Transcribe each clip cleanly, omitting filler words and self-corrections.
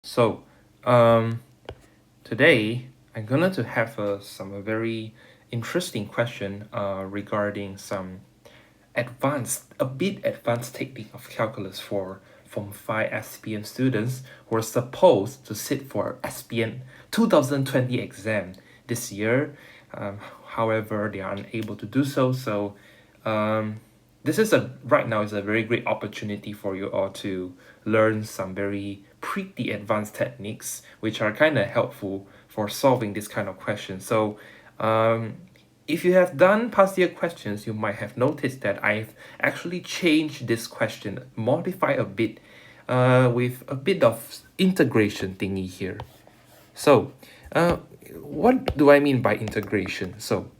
So, today I'm gonna to have some very interesting question regarding some a bit advanced technique of calculus for Form 5 SPM students who are supposed to sit for SPM 2020 exam this year. However, they are unable to do so. So, this is a right now is a very great opportunity for you all to learn some very pretty advanced techniques which are kind of helpful for solving this kind of question. So, if you have done past year questions, you might have noticed that I've actually changed this question, modify a bit, with a bit of integration thingy here. So, uh, what do I mean by integration? So,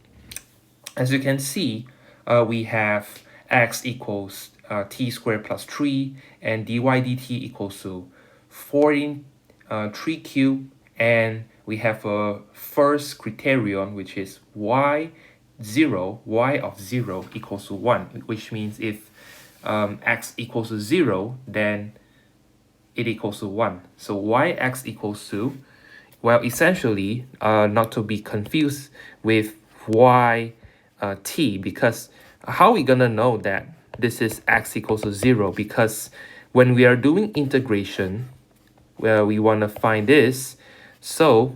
as you can see, we have x equals t squared plus 3 and dy dt equals to 14 3 cubed, and we have a first criterion which is y of 0 equals to 1, which means if x equals to 0, then it equals to 1. So yx equals to, well, essentially, not to be confused with y t, because how are we gonna know that this is x equals to 0? Because when we are doing integration, where we want to find this, so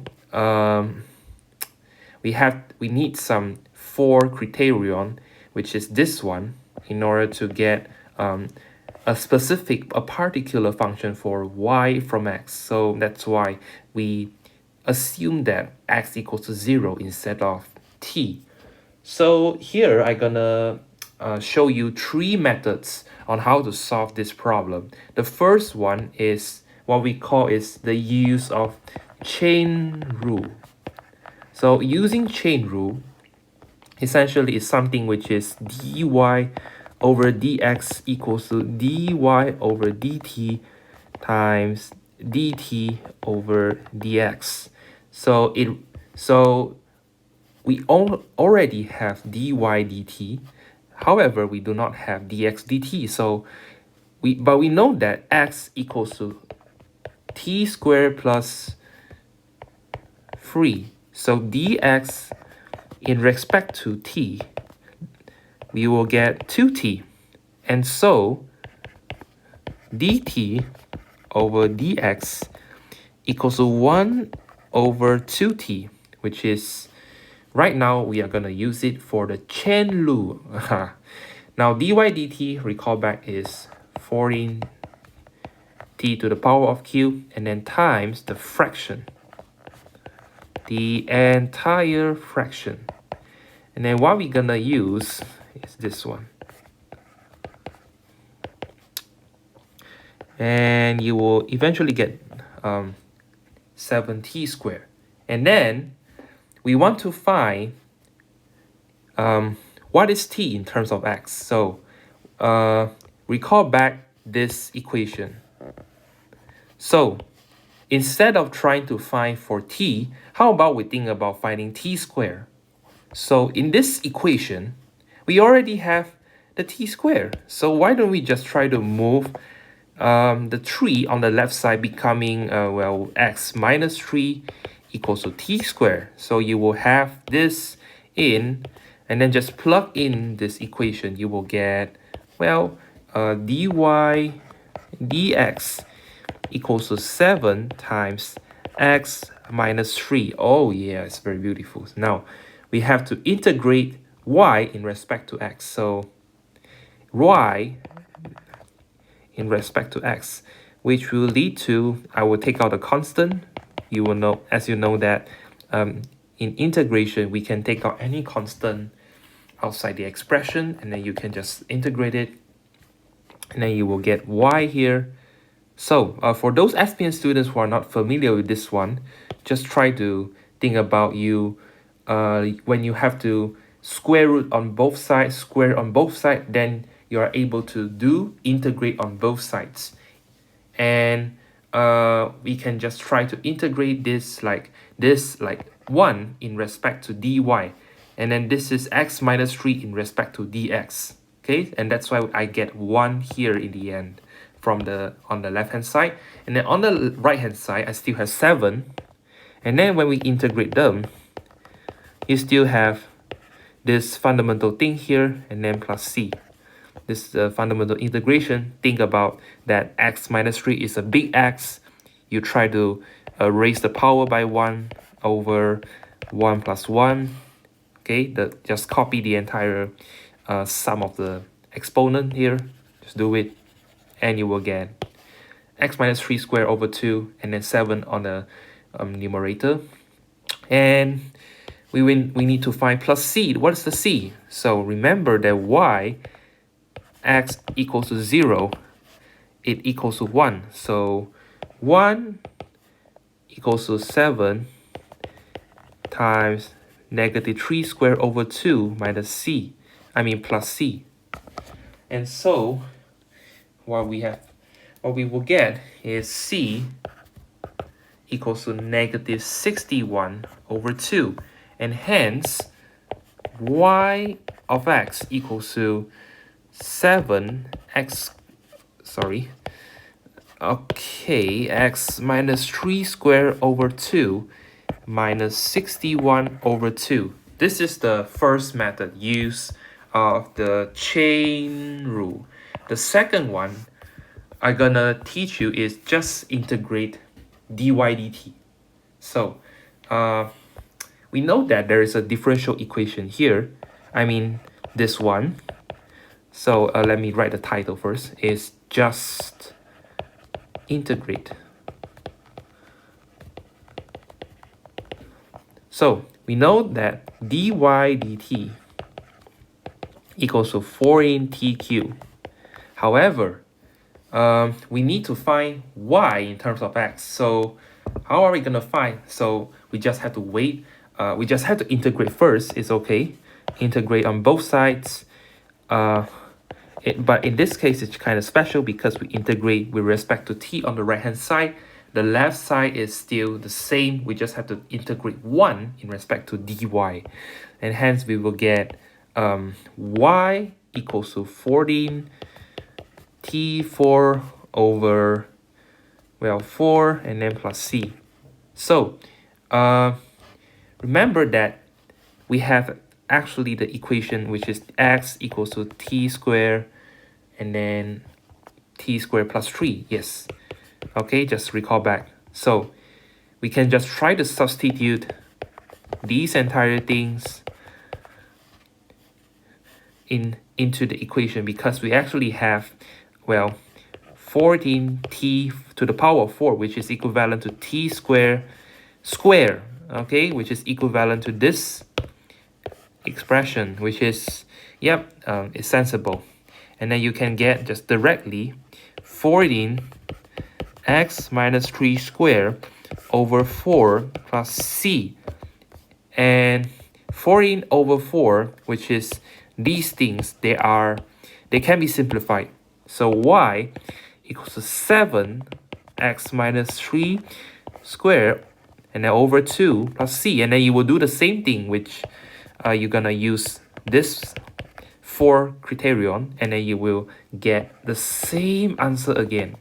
we need some for criterion, which is this one, in order to get a particular function for y from x. So that's why we assume that x equals to 0 instead of t. So here I'm gonna show you three methods on how to solve this problem. The first one is what we call is the use of chain rule. So using chain rule essentially is something which is dy over dx equals to dy over dt times dt over dx. So we already have dy dt. However, we do not have dx dt. So we know that x equals to t squared plus 3. So dx in respect to t, we will get 2t. And so dt over dx equals to 1 over 2t, which is, right now we are going to use it for the Chen Lu. Now dy dt, recall back, is 14 t to the power of q, and then times the fraction, the entire fraction. And then what we're gonna use is this one. And you will eventually get 7t squared. And then we want to find what is t in terms of x. So recall back this equation. So instead of trying to find for t, how about we think about finding t squared? So in this equation, we already have the t squared. So why don't we just try to move the 3 on the left side, becoming, well, x minus 3 equals to t squared. So you will have this in, and then just plug in this equation. You will get, well, dy dx equals to 7 times x minus 3. Oh yeah, it's very beautiful. Now we have to integrate y in respect to x. So y in respect to x, which will lead to, I will take out a constant. You will know, as you know, that in integration we can take out any constant outside the expression, and then you can just integrate it, and then you will get y here. So for those SPM students who are not familiar with this one, just try to think about you when you have to square root on both sides, square on both sides, then you are able to do integrate on both sides. And we can just try to integrate this like 1 in respect to dy, and then this is x minus 3 in respect to dx. Okay, and that's why I get 1 here in the end from the on the left hand side, and then on the right hand side I still have 7, and then when we integrate them, you still have this fundamental thing here, and then plus c. This fundamental integration. Think about that x minus 3 is a big X. You try to raise the power by 1 over 1 plus 1. Okay, just copy the entire sum of the exponent here. Just do it, and you will get x minus 3 squared over 2, and then 7 on the numerator. And we need to find plus c. What is the c? So remember that y x equals to 0, it equals to 1. So 1 equals to 7 times negative 3 squared over 2 minus c. I mean plus c. And so what we will get is c equals to negative 61 over 2. And hence, y of x equals to 7x, x minus 3 squared over 2 minus 61 over 2. This is the first method, use of the chain rule. The second one I'm gonna teach you is just integrate dy dt. So we know that there is a differential equation here. I mean this one. So let me write the title first. Is just integrate. So we know that dy dt equals to 4 in t cubed. However, we need to find y in terms of x. So how are we gonna find? So we just have to wait. We just have to integrate first. It's okay. Integrate on both sides. But in this case, it's kind of special because we integrate with respect to t on the right hand side. The left side is still the same. We just have to integrate 1 in respect to dy. And hence we will get y equals to 14 t4 over, well, 4 and then plus c. So remember that we have actually the equation which is x equals to t squared and then t squared plus 3. Yes. Okay, just recall back. So we can just try to substitute these entire things into the equation, because we actually have, well, 14t to the power of 4, which is equivalent to t squared, okay, which is equivalent to this expression, which is, yep, it's sensible. And then you can get just directly 14 x minus 3 squared over 4 plus c. And 14 over 4, which is these things, they can be simplified. So y equals to 7 x minus 3 squared and then over 2 plus c. And then you will do the same thing, which you're gonna use this 4 criterion, and then you will get the same answer again.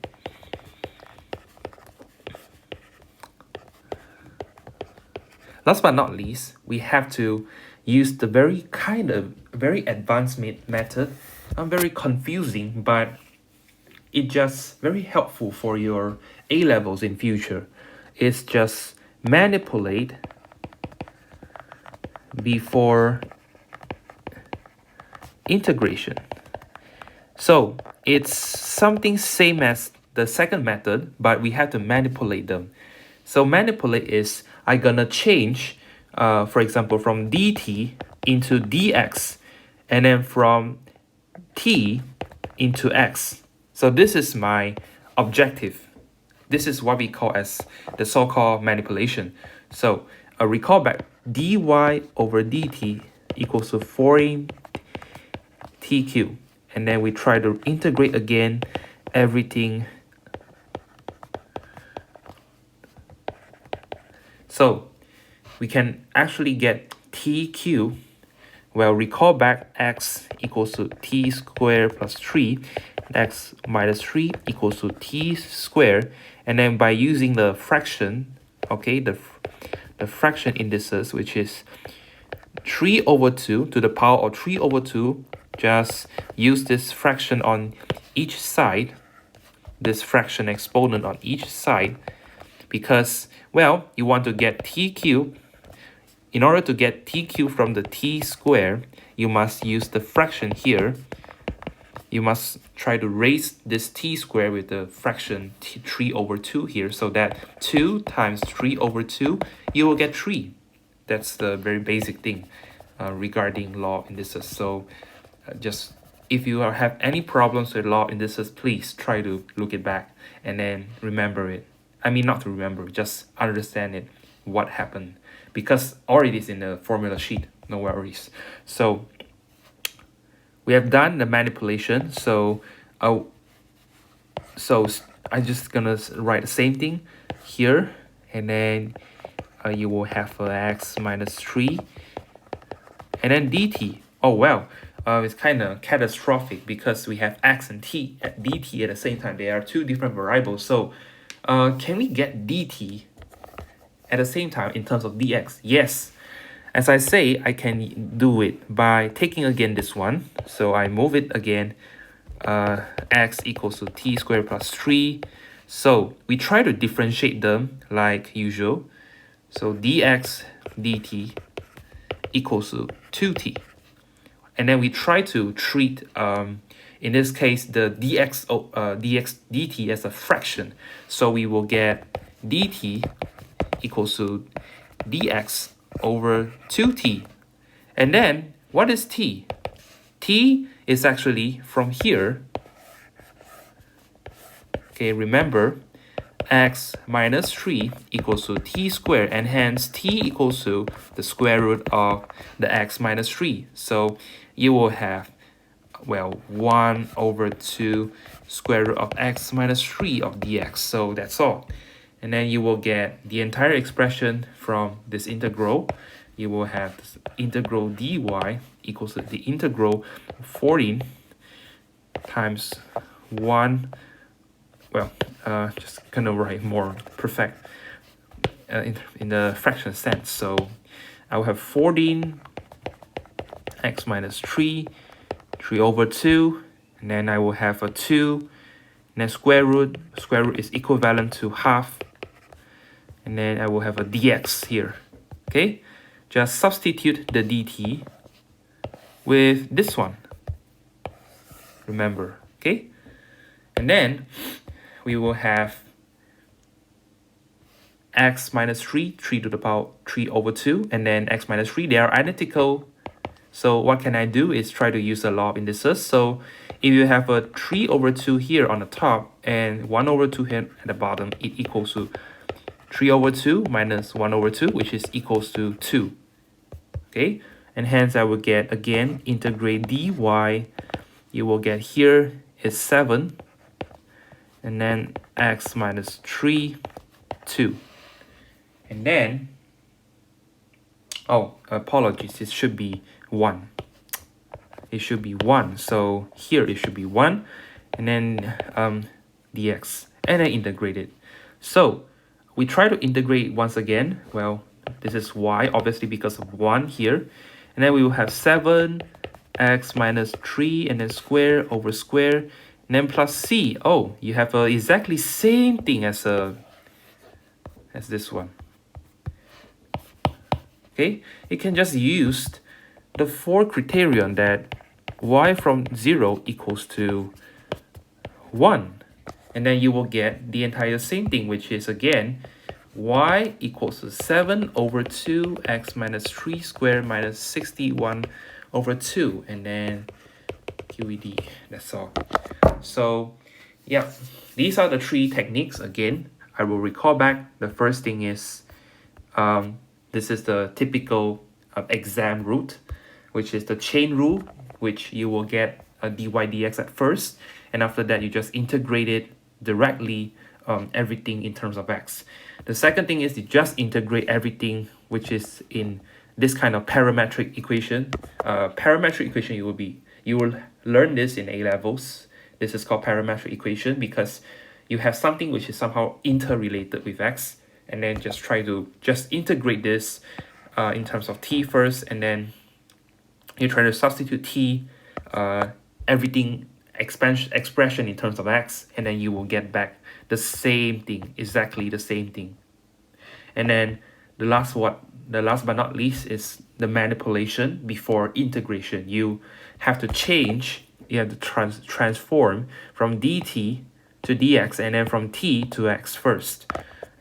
Last but not least, we have to use the very advanced method. Very confusing, but it's just very helpful for your A levels in future. It's just manipulate before integration. So it's something same as the second method, but we have to manipulate them. So manipulate is I'm gonna change, for example, from dt into dx, and then from t into x. So this is my objective. This is what we call as the so-called manipulation. So recall back, dy over dt equals to 4 t cubed. And then we try to integrate again everything. So we can actually get t cubed. Well, recall back x equals to t squared plus 3. x minus 3 equals to t squared. And then by using the fraction, okay, the fraction indices, which is 3 over 2 to the power of 3 over 2, just use this fraction on each side, this fraction exponent on each side, because, well, you want to get t cubed. In order to get t cubed from the t squared, you must use the fraction here. You must try to raise this t squared with the fraction 3 over 2 here, so that 2 times 3 over 2, you will get 3. That's the very basic thing regarding law indices. So just if you have any problems with law indices, please try to look it back and then remember it. I mean, not to remember, just understand it, what happened, because already it's in the formula sheet, no worries. So we have done the manipulation. So I'm just gonna write the same thing here, and then you will have x minus 3, and then dt. Oh well, it's kind of catastrophic because we have x and t at dt at the same time. They are two different variables. So can we get dt at the same time in terms of dx? Yes. As I say, I can do it by taking again this one. So I move it again, x equals to t squared plus 3. So we try to differentiate them like usual. So dx dt equals to 2t. And then we try to treat, in this case, the dx dt as a fraction. So we will get dt equals to dx over 2t. And then what is t? T is actually from here. Okay, remember, x minus 3 equals to t squared, and hence t equals to the square root of the x minus 3. So you will have, well, 1 over 2 square root of x minus 3 of dx. So that's all. And then you will get the entire expression from this integral. You will have this integral dy equals to the integral 14 times 1. Well, just kind of write more perfect in the fraction sense. So I will have 14 x minus 3 over 2, and then I will have a 2, and then square root is equivalent to half, and then I will have a dx here. Okay, just substitute the dt with this one, remember. Okay, and then we will have x minus 3 to the power 3 over 2, and then x minus 3, they are identical. So what can I do is try to use the law of indices. So if you have a 3 over 2 here on the top and 1 over 2 here at the bottom, it equals to 3 over 2 minus 1 over 2, which is equals to 2. Okay, and hence I will get, again, integrate dy. You will get here is 7, and then x minus 3, 2. And then, oh, apologies, it should be 1. It should be 1. So here it should be 1, and then dx, and then integrate it. So we try to integrate once again. Well, this is y, obviously because of 1 here. And then we will have 7 x minus 3, and then square over square, and then plus c. Oh, you have exactly same thing as this one. Okay, you can just use the 4 criterion that y from 0 equals to 1, and then you will get the entire same thing, which is, again, y equals to 7 over 2 x minus 3 squared minus 61 over 2, and then QED. That's all. So yeah, these are the 3 techniques. Again, I will recall back. The first thing is this is the typical exam route, which is the chain rule, which you will get a dy dx at first, and after that you just integrate it directly, everything in terms of x. The second thing is you just integrate everything which is in this kind of parametric equation. Parametric equation, you will learn this in A levels. This is called parametric equation because you have something which is somehow interrelated with x, and then just try to just integrate this in terms of t first, and then you try to substitute t, everything expression in terms of x, and then you will get back the same thing, exactly the same thing. And then the last but not least is the manipulation before integration. You have to transform from dt to dx, and then from t to x first,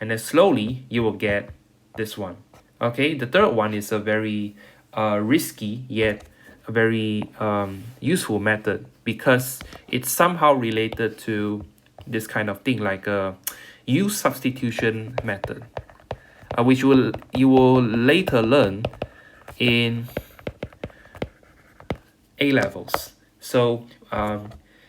and then slowly you will get this one. Okay, the third one is a very risky yet a very useful method because it's somehow related to this kind of thing, like a use substitution method, which you will later learn in A levels. So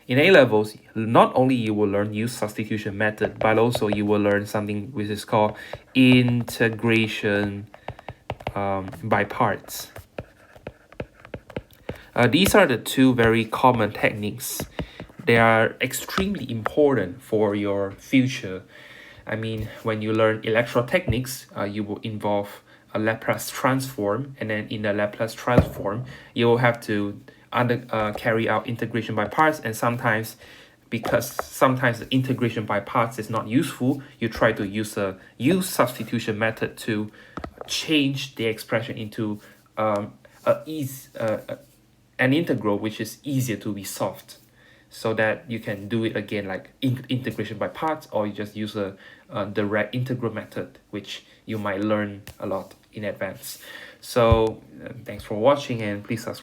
in A levels, not only you will learn use substitution method, but also you will learn something which is called integration by parts. These are the two very common techniques. They are extremely important for your future. I mean, when you learn electrotechnics, you will involve a Laplace transform, and then in the Laplace transform, you will have to carry out integration by parts, and sometimes the integration by parts is not useful, you try to use a use substitution method to change the expression into an integral which is easier to be solved, so that you can do it again like integration by parts, or you just use a direct integral method, which you might learn a lot in advance. So thanks for watching, and please subscribe.